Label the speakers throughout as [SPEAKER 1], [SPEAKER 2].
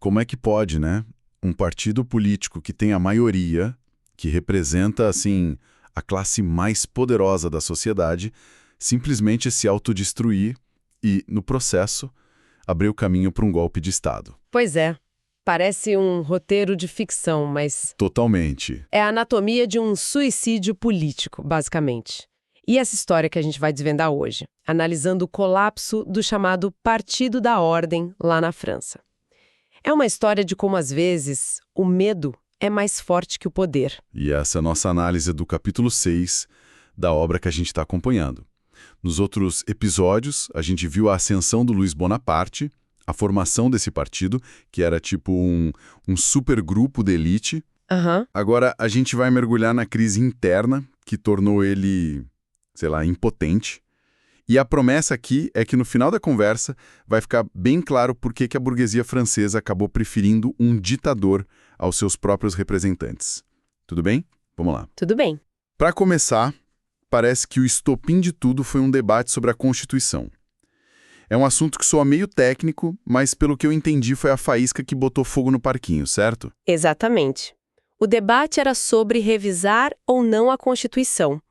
[SPEAKER 1] como é que pode, né? Um partido político que tem a maioria, que representa, assim, a classe mais poderosa da sociedade, simplesmente se autodestruir e, no processo, abrir o caminho para um golpe de Estado.
[SPEAKER 2] Pois é. Parece um roteiro de ficção, mas
[SPEAKER 1] Totalmente.
[SPEAKER 2] é a anatomia de um suicídio político, basicamente. E essa história que a gente vai desvendar hoje, analisando o colapso do chamado Partido da Ordem lá na França. É uma história de como, às vezes, o medo é mais forte que o poder.
[SPEAKER 1] E essa é a nossa análise do capítulo 6 da obra que a gente está acompanhando. Nos outros episódios, a gente viu a ascensão do Luiz Bonaparte, a formação desse partido, que era tipo um supergrupo de elite.
[SPEAKER 2] Aham.
[SPEAKER 1] Agora, a gente vai mergulhar na crise interna, que tornou ele, sei lá, impotente. E a promessa aqui é que no final da conversa vai ficar bem claro por que a burguesia francesa acabou preferindo um ditador aos seus próprios representantes. Tudo bem? Vamos lá.
[SPEAKER 2] Tudo bem.
[SPEAKER 1] Para começar, parece que o estopim de tudo foi um debate sobre a Constituição. É um assunto que soa meio técnico, mas pelo que eu entendi foi a faísca que botou fogo no parquinho, certo?
[SPEAKER 2] Exatamente. O debate era sobre revisar ou não a Constituição.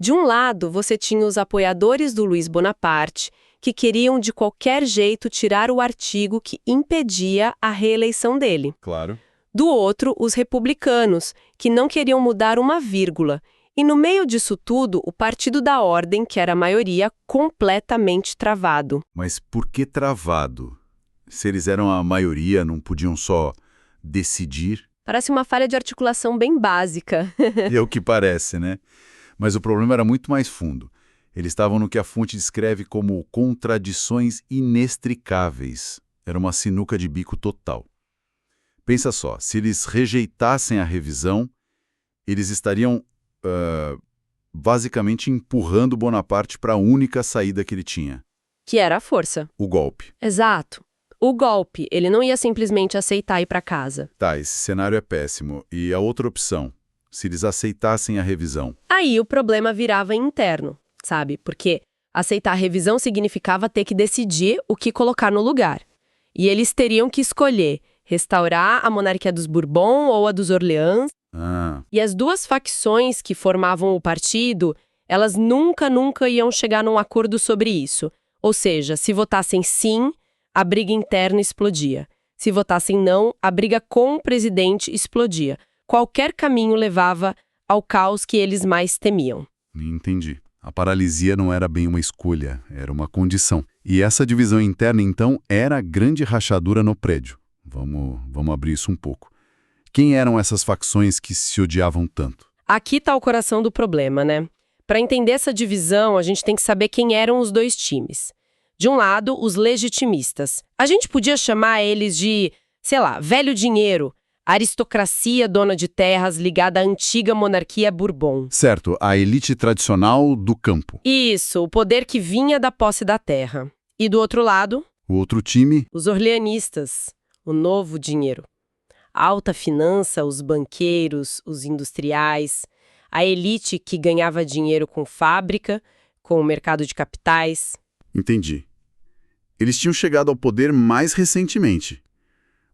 [SPEAKER 2] De um lado, você tinha os apoiadores do Luiz Bonaparte, que queriam de qualquer jeito tirar o artigo que impedia a reeleição dele.
[SPEAKER 1] Claro.
[SPEAKER 2] Do outro, os republicanos, que não queriam mudar uma vírgula. E no meio disso tudo, o Partido da Ordem, que era a maioria, completamente travado.
[SPEAKER 1] Mas por que travado? Se eles eram a maioria, não podiam só decidir?
[SPEAKER 2] Parece uma falha de articulação bem básica.
[SPEAKER 1] É o que parece, né? Mas o problema era muito mais fundo. Eles estavam no que a fonte descreve como contradições inextricáveis. Era uma sinuca de bico total. Pensa só, se eles rejeitassem a revisão, eles estariam basicamente empurrando Bonaparte para a única saída que ele tinha.
[SPEAKER 2] Que era a força.
[SPEAKER 1] O golpe.
[SPEAKER 2] Exato. O golpe, ele não ia simplesmente aceitar ir para casa.
[SPEAKER 1] Tá, esse cenário é péssimo. E a outra opção? Se eles aceitassem a revisão.
[SPEAKER 2] Aí o problema virava interno, sabe? Porque aceitar a revisão significava ter que decidir o que colocar no lugar. E eles teriam que escolher restaurar a monarquia dos Bourbon ou a dos Orleans. E as duas facções que formavam o partido, elas nunca iam chegar num acordo sobre isso. Ou seja, se votassem sim, a briga interna explodia. Se votassem não, a briga com o presidente explodia. Qualquer caminho levava ao caos que eles mais temiam.
[SPEAKER 1] Entendi. A paralisia não era bem uma escolha, era uma condição. E essa divisão interna, então, era a grande rachadura no prédio. Vamos abrir isso um pouco. Quem eram essas facções que se odiavam tanto?
[SPEAKER 2] Aqui está o coração do problema, né? Para entender essa divisão, a gente tem que saber quem eram os dois times. De um lado, os legitimistas. A gente podia chamar eles de, sei lá, velho dinheiro, aristocracia dona de terras ligada à antiga monarquia Bourbon.
[SPEAKER 1] Certo, a elite tradicional do campo.
[SPEAKER 2] Isso, o poder que vinha da posse da terra. E do outro lado,
[SPEAKER 1] O outro time,
[SPEAKER 2] os orleanistas, o novo dinheiro. A alta finança, os banqueiros, os industriais, a elite que ganhava dinheiro com fábrica, com o mercado de capitais.
[SPEAKER 1] entendi. Eles tinham chegado ao poder mais recentemente.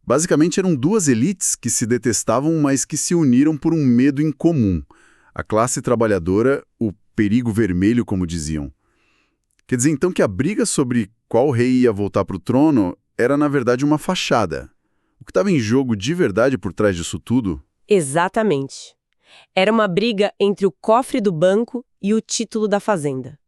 [SPEAKER 1] Basicamente eram duas elites que se detestavam, mas que se uniram por um medo em comum. A classe trabalhadora, o perigo vermelho, como diziam. Quer dizer, então, que a briga sobre qual rei ia voltar para o trono era, na verdade, uma fachada. O que estava em jogo de verdade por trás disso tudo?
[SPEAKER 2] Exatamente. Era uma briga entre o cofre do banco e o título da fazenda.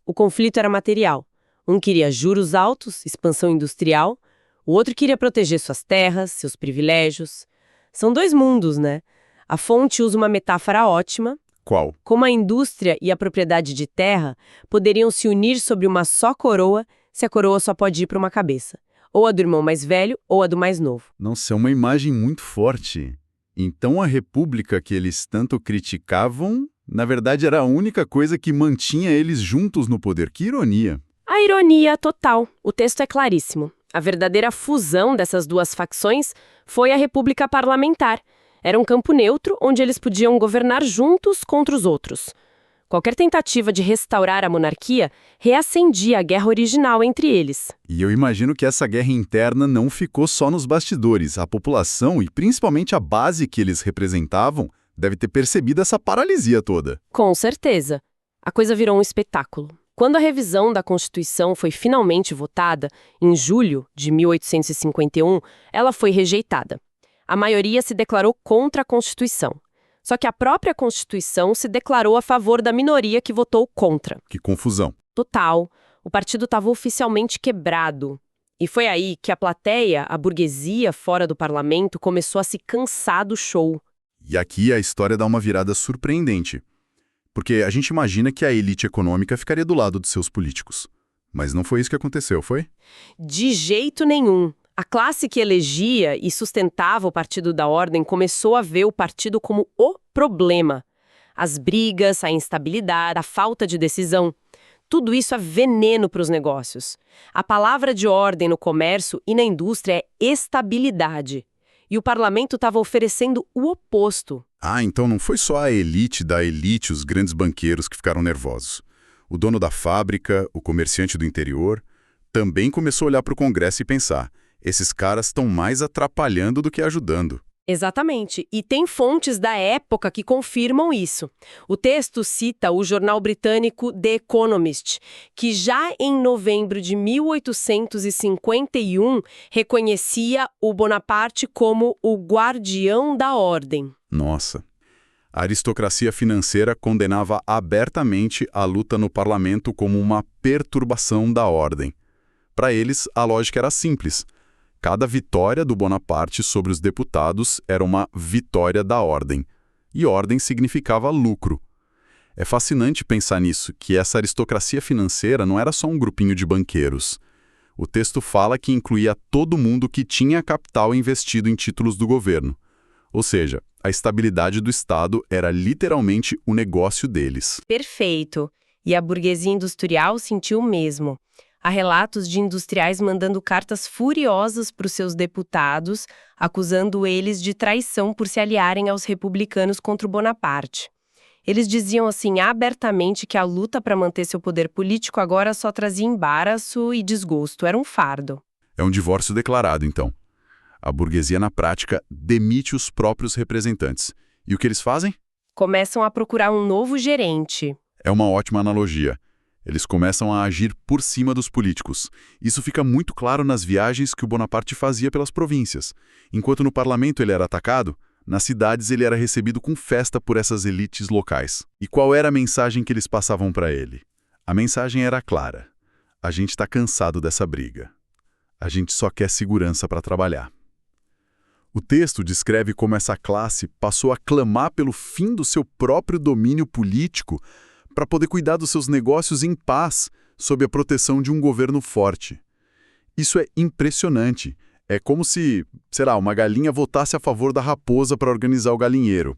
[SPEAKER 2] O conflito era material. Um queria juros altos, expansão industrial, o outro queria proteger suas terras, seus privilégios. São dois mundos, né? A fonte usa uma metáfora ótima.
[SPEAKER 1] Qual?
[SPEAKER 2] Como a indústria e a propriedade de terra poderiam se unir sobre uma só coroa se a coroa só pode ir para uma cabeça. Ou a do irmão mais velho ou a do mais novo.
[SPEAKER 1] Nossa, é uma imagem muito forte. Então a república que eles tanto criticavam, na verdade era a única coisa que mantinha eles juntos no poder. Que ironia.
[SPEAKER 2] A ironia total. O texto é claríssimo. A verdadeira fusão dessas duas facções foi a república parlamentar. Era um campo neutro onde eles podiam governar juntos contra os outros. Qualquer tentativa de restaurar a monarquia reacendia a guerra original entre eles.
[SPEAKER 1] E eu imagino que essa guerra interna não ficou só nos bastidores. A população, e principalmente a base que eles representavam, deve ter percebido essa paralisia toda.
[SPEAKER 2] Com certeza. A coisa virou um espetáculo. Quando a revisão da Constituição foi finalmente votada, em julho de 1851, ela foi rejeitada. A maioria se declarou contra a Constituição. Só que a própria Constituição se declarou a favor da minoria que votou contra.
[SPEAKER 1] Que confusão.
[SPEAKER 2] Total. O partido estava oficialmente quebrado. E foi aí que a plateia, a burguesia fora do parlamento, começou a se cansar do show.
[SPEAKER 1] E aqui a história dá uma virada surpreendente. Porque a gente imagina que a elite econômica ficaria do lado dos seus políticos. Mas não foi isso que aconteceu, foi?
[SPEAKER 2] De jeito nenhum. A classe que elegia e sustentava o Partido da Ordem começou a ver o partido como o problema. As brigas, a instabilidade, a falta de decisão. Tudo isso é veneno para os negócios. A palavra de ordem no comércio e na indústria é estabilidade. E o parlamento estava oferecendo o oposto.
[SPEAKER 1] Ah, então não foi só a elite da elite, os grandes banqueiros que ficaram nervosos. O dono da fábrica, o comerciante do interior, também começou a olhar para o Congresso e pensar: esses caras estão mais atrapalhando do que ajudando.
[SPEAKER 2] Exatamente. E tem fontes da época que confirmam isso. O texto cita o jornal britânico The Economist, que já em novembro de 1851 reconhecia o Bonaparte como o guardião da ordem.
[SPEAKER 1] Nossa. A aristocracia financeira condenava abertamente a luta no parlamento como uma perturbação da ordem. Para eles, a lógica era simples. Cada vitória do Bonaparte sobre os deputados era uma vitória da ordem. E ordem significava lucro. É fascinante pensar nisso, que essa aristocracia financeira não era só um grupinho de banqueiros. O texto fala que incluía todo mundo que tinha capital investido em títulos do governo. Ou seja, a estabilidade do Estado era literalmente o negócio deles.
[SPEAKER 2] Perfeito. E a burguesia industrial sentiu o mesmo. Há relatos de industriais mandando cartas furiosas para os seus deputados, acusando eles de traição por se aliarem aos republicanos contra o Bonaparte. Eles diziam assim abertamente que a luta para manter seu poder político agora só trazia embaraço e desgosto, era um fardo.
[SPEAKER 1] É um divórcio declarado, então. A burguesia, na prática, demite os próprios representantes. E o que eles fazem?
[SPEAKER 2] Começam a procurar um novo gerente.
[SPEAKER 1] É uma ótima analogia. Eles começam a agir por cima dos políticos. Isso fica muito claro nas viagens que o Bonaparte fazia pelas províncias. Enquanto no parlamento ele era atacado, nas cidades ele era recebido com festa por essas elites locais. E qual era a mensagem que eles passavam para ele? A mensagem era clara. A gente está cansado dessa briga. A gente só quer segurança para trabalhar. O texto descreve como essa classe passou a clamar pelo fim do seu próprio domínio político para poder cuidar dos seus negócios em paz, sob a proteção de um governo forte. Isso é impressionante. É como se, uma galinha votasse a favor da raposa para organizar o galinheiro.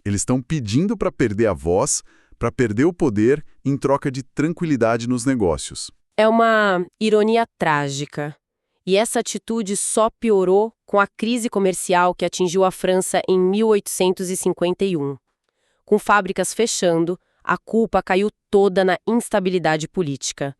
[SPEAKER 1] Eles estão pedindo para perder a voz, para perder o poder, em troca de tranquilidade nos negócios.
[SPEAKER 2] É uma ironia trágica. E essa atitude só piorou com a crise comercial que atingiu a França em 1851. Com fábricas fechando, a culpa caiu toda na instabilidade política.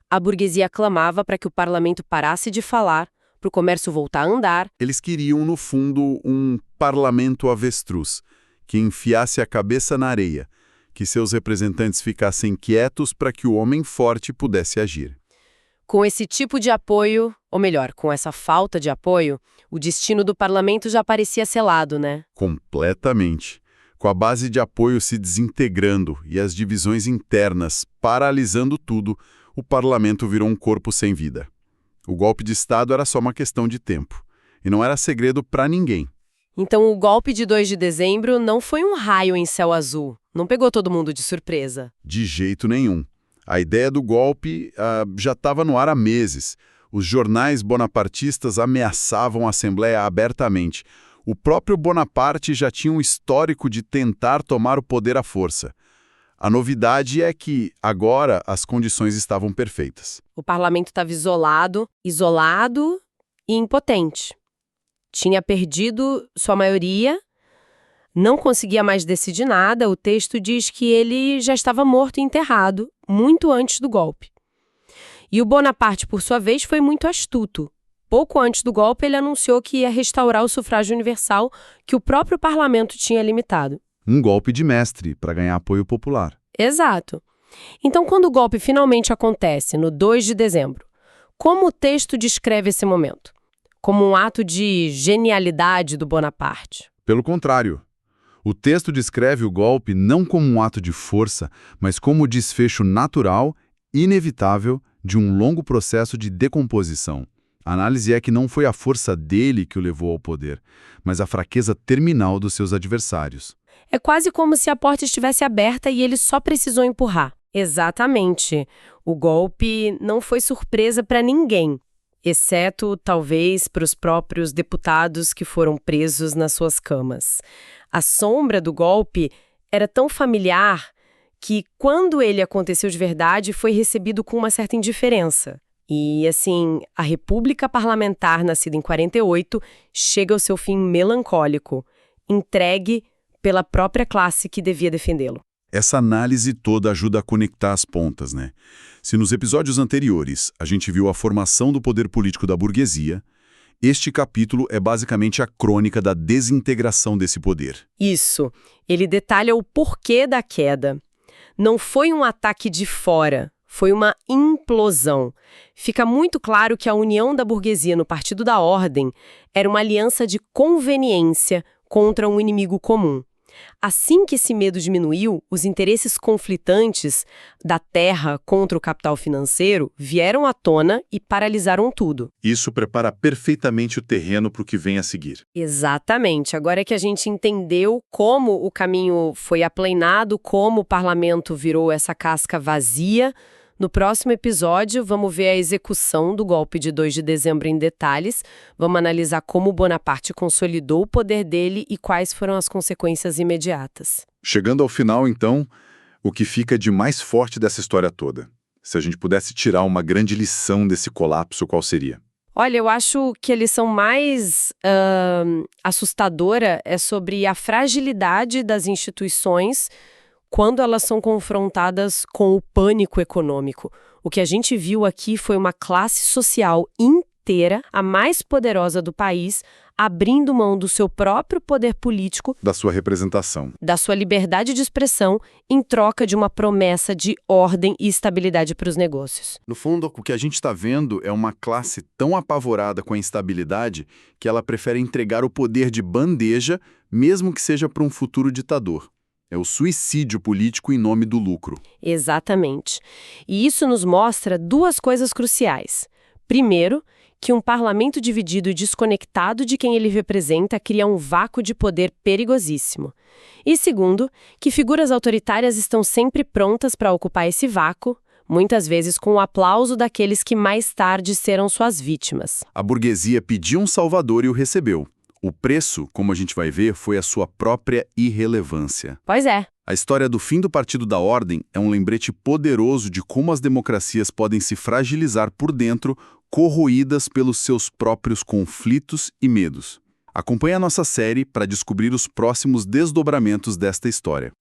[SPEAKER 2] A burguesia clamava para que o parlamento parasse de falar, para o comércio voltar a andar.
[SPEAKER 1] Eles queriam, no fundo, um parlamento avestruz, que enfiasse a cabeça na areia, que seus representantes ficassem quietos para que o homem forte pudesse agir.
[SPEAKER 2] Com esse tipo de apoio, ou melhor, com essa falta de apoio, o destino do parlamento já parecia selado, né?
[SPEAKER 1] Completamente. Com a base de apoio se desintegrando e as divisões internas paralisando tudo, o parlamento virou um corpo sem vida. O golpe de Estado era só uma questão de tempo. E não era segredo para ninguém.
[SPEAKER 2] Então o golpe de 2 de dezembro não foi um raio em céu azul. Não pegou todo mundo de surpresa.
[SPEAKER 1] De jeito nenhum. A ideia do golpe já estava no ar há meses. Os jornais bonapartistas ameaçavam a Assembleia abertamente. O próprio Bonaparte já tinha um histórico de tentar tomar o poder à força. A novidade é que, agora, as condições estavam perfeitas.
[SPEAKER 2] O parlamento estava isolado e impotente. Tinha perdido sua maioria, Não conseguia mais decidir nada, o texto diz que ele já estava morto e enterrado, muito antes do golpe. E o Bonaparte, por sua vez, foi muito astuto. Pouco antes do golpe, ele anunciou que ia restaurar o sufrágio universal que o próprio parlamento tinha limitado.
[SPEAKER 1] Um golpe de mestre para ganhar apoio popular.
[SPEAKER 2] Exato. Então, quando o golpe finalmente acontece, no 2 de dezembro, como o texto descreve esse momento? Como um ato de genialidade do Bonaparte?
[SPEAKER 1] Pelo contrário, o texto descreve o golpe não como um ato de força, mas como o desfecho natural, inevitável, de um longo processo de decomposição. A análise é que não foi a força dele que o levou ao poder, mas a fraqueza terminal dos seus adversários.
[SPEAKER 2] É quase como se a porta estivesse aberta e ele só precisou empurrar. Exatamente. O golpe não foi surpresa para ninguém, exceto, talvez, para os próprios deputados que foram presos nas suas camas. A sombra do golpe era tão familiar que, quando ele aconteceu de verdade, foi recebido com uma certa indiferença. E, assim, a República Parlamentar, nascida em 48, chega ao seu fim melancólico, entregue pela própria classe que devia defendê-lo.
[SPEAKER 1] Essa análise toda ajuda a conectar as pontas, né? Se nos episódios anteriores a gente viu a formação do poder político da burguesia, este capítulo é basicamente a crônica da desintegração desse poder.
[SPEAKER 2] Isso. Ele detalha o porquê da queda. Não foi um ataque de fora, foi uma implosão. Fica muito claro que a união da burguesia no Partido da Ordem era uma aliança de conveniência contra um inimigo comum. Assim que esse medo diminuiu, os interesses conflitantes da terra contra o capital financeiro vieram à tona e paralisaram tudo.
[SPEAKER 1] Isso prepara perfeitamente o terreno para o que vem a seguir.
[SPEAKER 2] Exatamente. Agora que a gente entendeu como o caminho foi aplanado, como o parlamento virou essa casca vazia, no próximo episódio vamos ver a execução do golpe de 2 de dezembro em detalhes, vamos analisar como Bonaparte consolidou o poder dele e quais foram as consequências imediatas.
[SPEAKER 1] Chegando ao final, então, o que fica de mais forte dessa história toda? Se a gente pudesse tirar uma grande lição desse colapso, qual seria?
[SPEAKER 2] Olha, eu acho que a lição mais assustadora é sobre a fragilidade das instituições quando elas são confrontadas com o pânico econômico. O que a gente viu aqui foi uma classe social inteira, a mais poderosa do país, abrindo mão do seu próprio poder político,
[SPEAKER 1] Da sua representação.
[SPEAKER 2] da sua liberdade de expressão, em troca de uma promessa de ordem e estabilidade para os negócios.
[SPEAKER 1] No fundo, o que a gente está vendo é uma classe tão apavorada com a instabilidade que ela prefere entregar o poder de bandeja, mesmo que seja para um futuro ditador. É o suicídio político em nome do lucro.
[SPEAKER 2] Exatamente. E isso nos mostra duas coisas cruciais. Primeiro, que um parlamento dividido e desconectado de quem ele representa cria um vácuo de poder perigosíssimo. E segundo, que figuras autoritárias estão sempre prontas para ocupar esse vácuo, muitas vezes com o aplauso daqueles que mais tarde serão suas vítimas.
[SPEAKER 1] A burguesia pediu um salvador e o recebeu. O preço, como a gente vai ver, foi a sua própria irrelevância.
[SPEAKER 2] Pois é.
[SPEAKER 1] A história do fim do Partido da Ordem é um lembrete poderoso de como as democracias podem se fragilizar por dentro, corroídas pelos seus próprios conflitos e medos. Acompanhe a nossa série para descobrir os próximos desdobramentos desta história.